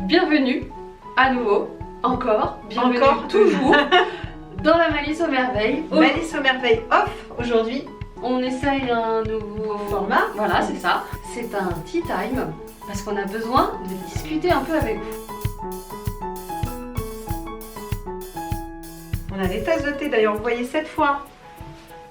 Bienvenue à nouveau, bienvenue encore toujours dans la Malice aux merveilles. Malice aux merveilles off aujourd'hui. On essaye un nouveau format. Voilà, c'est ça. C'est un tea time parce qu'on a besoin de discuter un peu avec vous. On a des tasses de thé, d'ailleurs vous voyez cette fois.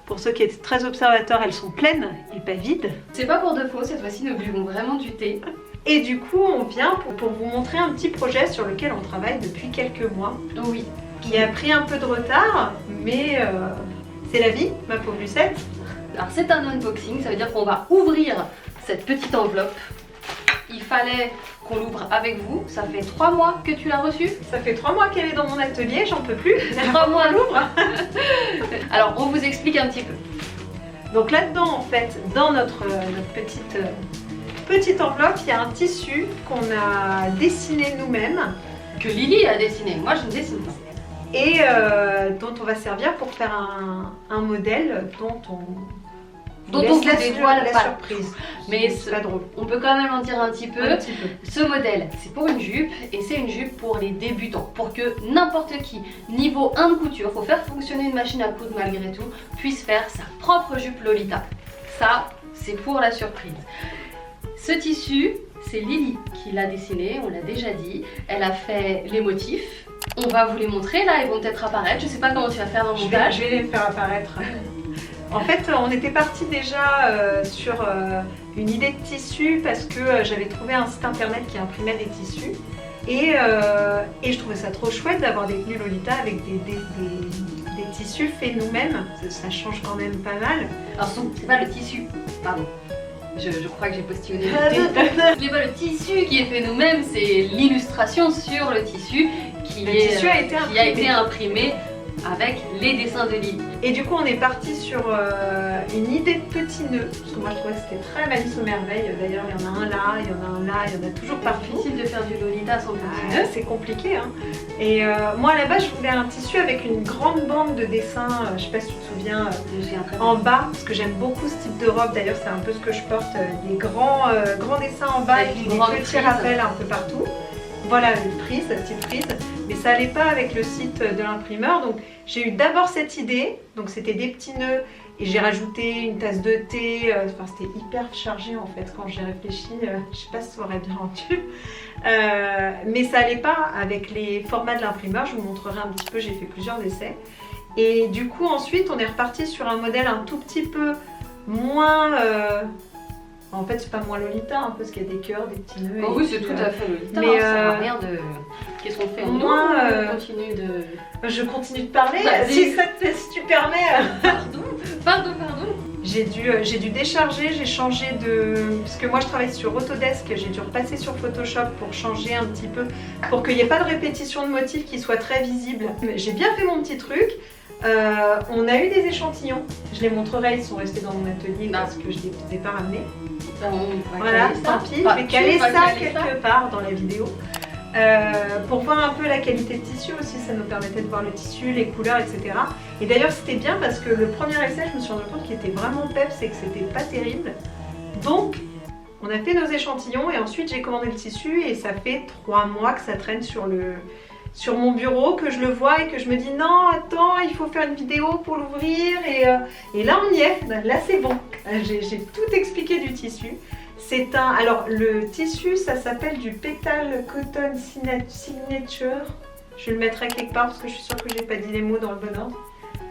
Pour ceux qui étaient très observateurs, elles sont pleines et pas vides. C'est pas pour de faux, cette fois-ci nous buvons vraiment du thé. Et du coup on vient pour vous montrer un petit projet sur lequel on travaille depuis quelques mois. Oui. Qui a pris un peu de retard, mais c'est la vie, ma pauvre Lucette. Alors c'est un unboxing, ça veut dire qu'on va ouvrir cette petite enveloppe. Il fallait qu'on l'ouvre avec vous. Ça fait 3 mois que tu l'as reçue. Ça fait 3 mois qu'elle est dans mon atelier, j'en peux plus. 3 mois à l'ouvre. Alors on vous explique un petit peu. Donc là-dedans en fait, dans notre petite enveloppe, il y a un tissu qu'on a dessiné nous-mêmes. Que Lily a dessiné, moi je ne dessine pas. Et dont on va servir pour faire un modèle dont on vous dévoile la surprise. Mais c'est pas drôle. On peut quand même en dire un petit peu. Ce modèle, c'est pour une jupe et c'est une jupe pour les débutants. Pour que n'importe qui, niveau 1 de couture, faut faire fonctionner une machine à coudre malgré tout, puisse faire sa propre jupe Lolita. Ça, c'est pour la surprise. Ce tissu, c'est Lily qui l'a dessiné, on l'a déjà dit. Elle a fait les motifs. On va vous les montrer là, ils vont peut-être apparaître. Je sais pas comment tu vas faire dans le montage. Je vais les faire apparaître. En fait, on était parti déjà sur une idée de tissu parce que j'avais trouvé un site internet qui imprimait des tissus et je trouvais ça trop chouette d'avoir des tenues Lolita avec des tissus faits nous-mêmes. Ça change quand même pas mal. Alors c'est pas le tissu, pardon. Je crois que j'ai postillonné le thé. Le tissu qui est fait nous-mêmes, c'est l'illustration sur le tissu qui a été imprimé avec les dessins de Lily. Et du coup on est parti sur une idée de petit nœud, parce que moi je trouvais que c'était très Malice aux merveilles. D'ailleurs il y en a un là, il y en a un là, il y en a toujours partout. C'est difficile de faire du Lolita sans petit nœud. C'est compliqué hein. Et moi là-bas je voulais un tissu avec une grande bande de dessins, je sais pas si tu te souviens, en bas, parce que j'aime beaucoup ce type de robe. D'ailleurs c'est un peu ce que je porte, des grands dessins en bas et puis des petits rappels un peu partout. Voilà, une frise, la petite frise, mais ça allait pas avec le site de l'imprimeur, donc j'ai eu d'abord cette idée, donc c'était des petits nœuds, et j'ai rajouté une tasse de thé, enfin c'était hyper chargé en fait quand j'ai réfléchi, je sais pas si ça aurait bien rendu, mais ça allait pas avec les formats de l'imprimeur, je vous montrerai un petit peu, j'ai fait plusieurs essais, et du coup ensuite on est reparti sur un modèle un tout petit peu moins... En fait, c'est pas moins Lolita, hein, parce qu'il y a des cœurs, des petits nœuds. Oh oui, c'est tout à fait Lolita. Mais ça sert à rien de. Qu'est-ce qu'on fait en moins, continue de. Je continue de parler. Si tu permets. Pardon. J'ai dû décharger, j'ai changé de. Parce que moi, je travaille sur Autodesk, j'ai dû repasser sur Photoshop pour changer un petit peu, pour qu'il n'y ait pas de répétition de motifs qui soit très visible. J'ai bien fait mon petit truc. On a eu des échantillons, je les montrerai, ils sont restés dans mon atelier parce que je ne les ai pas ramenés. Voilà, tant pis, je vais caler ça quelque part dans la vidéo. Pour voir un peu la qualité de tissu aussi, ça nous permettait de voir le tissu, les couleurs, etc. Et d'ailleurs c'était bien parce que le premier essai, je me suis rendu compte qu'il était vraiment peps et que c'était pas terrible. Donc on a fait nos échantillons et ensuite j'ai commandé le tissu et ça fait 3 mois que ça traîne sur mon bureau, que je le vois et que je me dis non attends, il faut faire une vidéo pour l'ouvrir et là on y est, là c'est bon. J'ai tout expliqué du tissu. Alors le tissu ça s'appelle du Petal Cotton Signature. Je le mettrai quelque part parce que je suis sûre que j'ai pas dit les mots dans le bon ordre.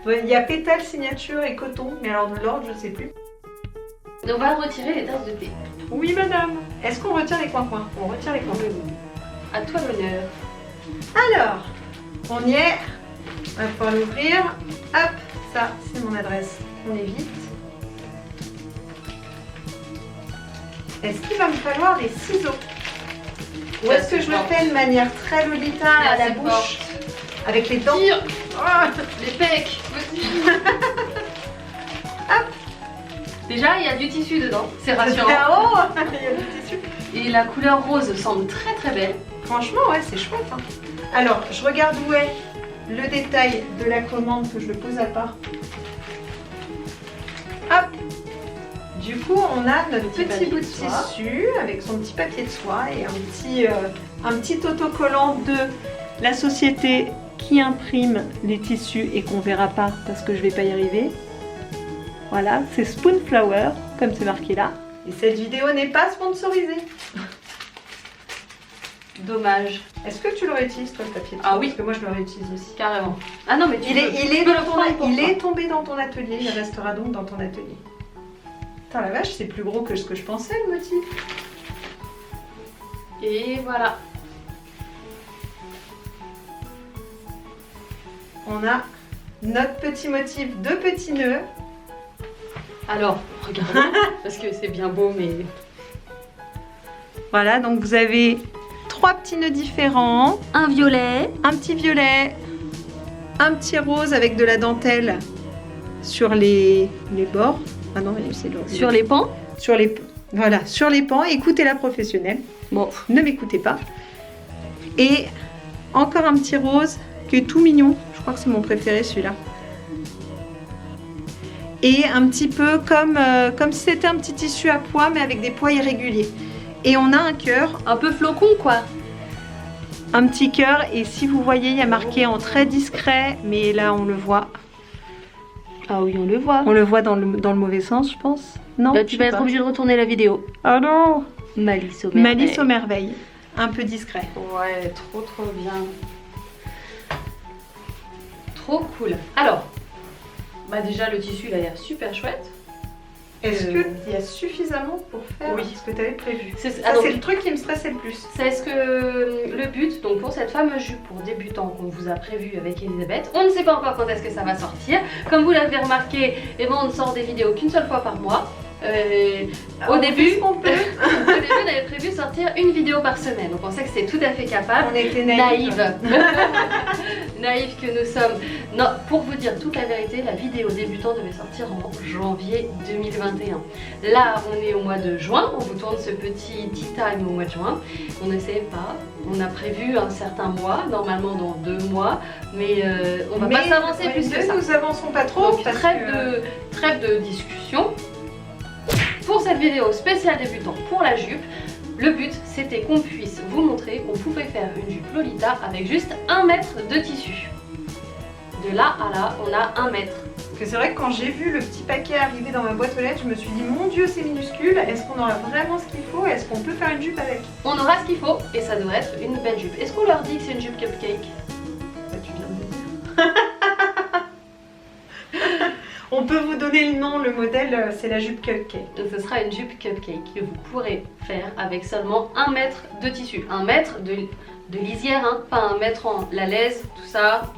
Il y a Petal Signature et coton, mais alors de l'ordre je sais plus. On va retirer les tasses de thé. Oui madame. Est-ce qu'on retire les coins-coins? On retire les coins. À toi l'honneur. Alors, on y est. On va pouvoir l'ouvrir. Hop, ça c'est mon adresse. On est vite. Est-ce qu'il va me falloir des ciseaux? Ou est-ce que je le fais de manière très Lolita à la bouche? Avec les dents. Oh, les pecs. Hop. Déjà, il y a du tissu dedans, c'est rassurant. Oh, il y a du tissu. Et la couleur rose semble très très belle. Franchement, ouais, c'est chouette. Hein. Alors, je regarde où est le détail de la commande, que je le pose à part. Hop. Du coup, on a notre petit bout de soie. tissu avec son petit papier de soie et un petit autocollant de la société qui imprime les tissus et qu'on verra pas parce que je vais pas y arriver. Voilà, c'est Spoonflower, comme c'est marqué là. Et cette vidéo n'est pas sponsorisée. Dommage. Est-ce que tu le réutilises toi le papier de soie? Ah oui. Parce que moi je le réutilise aussi. Carrément. Ah non, mais tu Il est peux tombé dans ton atelier, il restera donc dans ton atelier. Putain la vache, c'est plus gros que ce que je pensais le motif. Et voilà. On a notre petit motif de petits nœuds. Alors, regardez, parce que c'est bien beau, mais... Voilà, donc vous avez 3 petits nœuds différents. Un violet. Un petit violet, un petit rose avec de la dentelle sur les bords. Ah non, c'est le... Sur les pans. Sur les... Voilà, sur les pans. Écoutez la professionnelle. Bon. Ne m'écoutez pas. Et encore un petit rose qui est tout mignon. Je crois que c'est mon préféré celui-là. Et un petit peu comme si c'était un petit tissu à pois mais avec des pois irréguliers. Et on a un cœur. Un peu flocon, quoi. Un petit cœur. Et si vous voyez, il y a marqué en très discret. Mais là, on le voit. Ah oui, on le voit. On le voit dans le mauvais sens, je pense. Non, Là, tu vas être obligé de retourner la vidéo. Oh non. Malice aux merveilles. Malice aux merveilles. Un peu discret. Ouais, trop bien. Trop cool. Alors, bah déjà le tissu il a l'air super chouette. Est-ce qu'il y a suffisamment pour faire ce que tu avais prévu? C'est le truc qui me stressait le plus. C'est ce que le but, donc pour cette fameuse jupe pour débutants qu'on vous a prévu avec Elisabeth, on ne sait pas encore quand est-ce que ça va sortir. Comme vous l'avez remarqué, eh ben, on ne sort des vidéos qu'une seule fois par mois. Au début, on avait prévu sortir une vidéo par semaine, donc on sait que c'est tout à fait capable. On était naïfs. Naïfs que nous sommes. Non, pour vous dire toute la vérité, la vidéo débutant devait sortir en janvier 2021. Là, on est au mois de juin, on vous tourne ce petit tea time au mois de juin. On ne sait pas, on a prévu un certain mois, normalement dans 2 mois, mais on va pas s'avancer plus que ça. Nous avançons pas trop. Donc trêve de discussion. Pour cette vidéo spéciale débutant pour la jupe, le but c'était qu'on puisse vous montrer qu'on pouvait faire une jupe Lolita avec juste 1 mètre de tissu. De là à là, on a 1 mètre. Parce que c'est vrai que quand j'ai vu le petit paquet arriver dans ma boîte aux lettres, je me suis dit mon Dieu c'est minuscule, est-ce qu'on aura vraiment ce qu'il faut? Est-ce qu'on peut faire une jupe avec? On aura ce qu'il faut et ça devrait être une belle jupe. Est-ce qu'on leur dit que c'est une jupe cupcake? Ça tu viens de le dire. On peut vous donner le nom, le modèle c'est la jupe cupcake. Donc ce sera une jupe cupcake que vous pourrez faire avec seulement 1 mètre de tissu. 1 mètre de lisière, hein, pas 1 mètre en la laise, tout ça.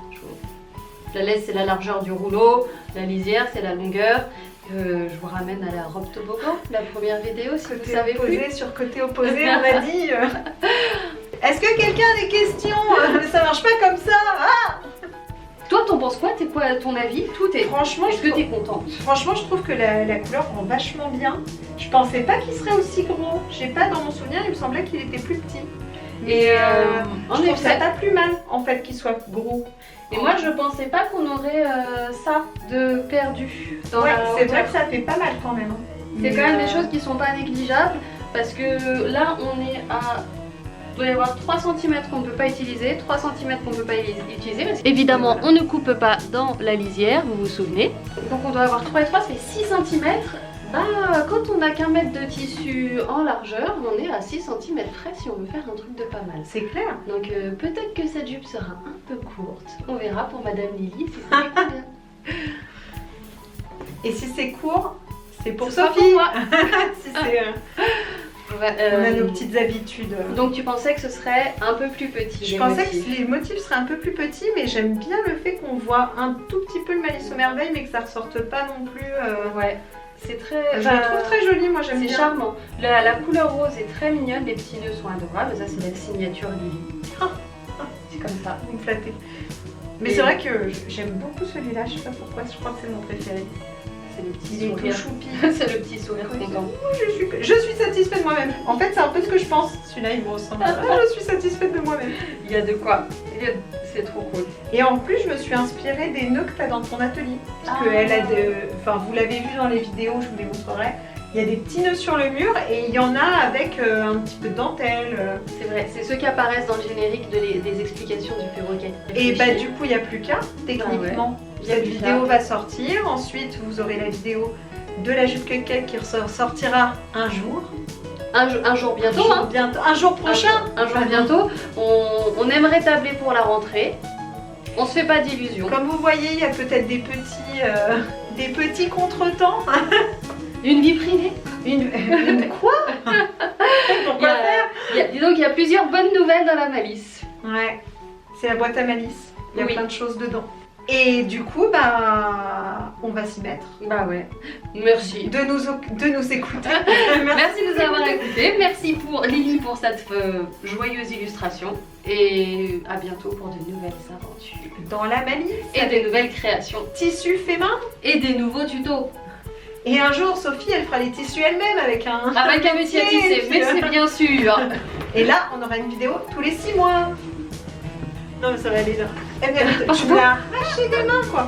La laise c'est la largeur du rouleau, la lisière c'est la longueur. Je vous ramène à la robe toboggan, la première vidéo si vous savez opposé plus. sur côté opposé, on a dit. Est-ce que quelqu'un a des questions? Ça marche pas comme ça. Ah, toi t'en penses quoi? T'es quoi à ton avis? Tout est... Franchement, est-ce que t'es contente? Franchement, je trouve que la couleur rend vachement bien. Je pensais pas qu'il serait aussi gros. J'ai pas dans mon souvenir, il me semblait qu'il était plus petit. Et je trouve ça pas plus mal en fait qu'il soit gros. Et moi je pensais pas qu'on aurait ça de perdu. Ouais, c'est vrai que ça fait pas mal quand même. C'est quand même des choses qui sont pas négligeables parce que là on est à... Il doit y avoir 3 cm qu'on ne peut pas utiliser, 3 cm qu'on ne peut pas utiliser. Parce évidemment, on ne coupe pas dans la lisière, vous vous souvenez. Donc on doit avoir 3 et 3, ça fait 6 cm. Bah, quand on n'a qu'un mètre de tissu en largeur, on est à 6 cm frais si on veut faire un truc de pas mal. C'est clair. Donc peut-être que cette jupe sera un peu courte. On verra pour Madame Lily si ça lui convient. Et si c'est court, c'est pour Ce sera Sophie. pour moi. Si c'est... on a nos petites habitudes. Donc tu pensais que ce serait un peu plus petit? Je pensais que les motifs seraient un peu plus petits, mais j'aime bien le fait qu'on voit un tout petit peu le Malice aux merveilles, mais que ça ressorte pas non plus. Ouais, c'est très... Je le trouve très joli, moi j'aime bien. C'est charmant. La couleur rose est très mignonne, les petits nœuds sont adorables. Ça c'est la signature Lily. C'est comme ça. Vous me flattez. Mais c'est vrai que j'aime beaucoup celui-là, je sais pas pourquoi, je crois que c'est mon préféré. C'est le petit Il est sourire. tout choupi. C'est le petit sourire content. Je suis satisfaite de moi-même. En fait, c'est un peu ce que je pense. Celui-là, il me ressemble. Je suis satisfaite de moi-même. Il y a de quoi. C'est trop cool. Et en plus, je me suis inspirée des nœuds que tu as dans ton atelier. Parce que elle a de... Enfin, vous l'avez vu dans les vidéos, je vous les montrerai. Il Il y a des petits nœuds sur le mur et il y en a avec un petit peu de dentelle. C'est vrai, c'est ceux qui apparaissent dans le générique des explications du perroquet. Et bah du coup il n'y a plus qu'à, techniquement. Il y a Cette plus vidéo qu'à. va sortir, ensuite vous aurez la vidéo de la jupe cupcake qui sortira un jour. Un jour bientôt, hein. Un jour prochain. Un jour bientôt. On aimerait tabler pour la rentrée. On se fait pas d'illusions. Comme vous voyez, il y a peut-être des petits contretemps. Une vie privée. Une quoi? Pourquoi faire? Dis donc, il y a plusieurs bonnes nouvelles dans la valise. Ouais, c'est la boîte à malice. Il y a Oui. plein de choses dedans. Et du coup, bah, on va s'y mettre. Bah ouais. Merci. De nous écouter. Merci de nous avoir écoutés. Merci pour Lily pour cette joyeuse illustration. Et à bientôt pour de nouvelles aventures. Dans la malice. Et des nouvelles créations. Tissus fait main. Et des nouveaux tutos. Et un jour, Sophie, elle fera les tissus elle-même avec un métier à tisser, mais c'est bien sûr. Et là, on aura une vidéo tous les 6 mois. Non, mais ça va aller là. Eh bien, tu me l'as arraché des mains, quoi.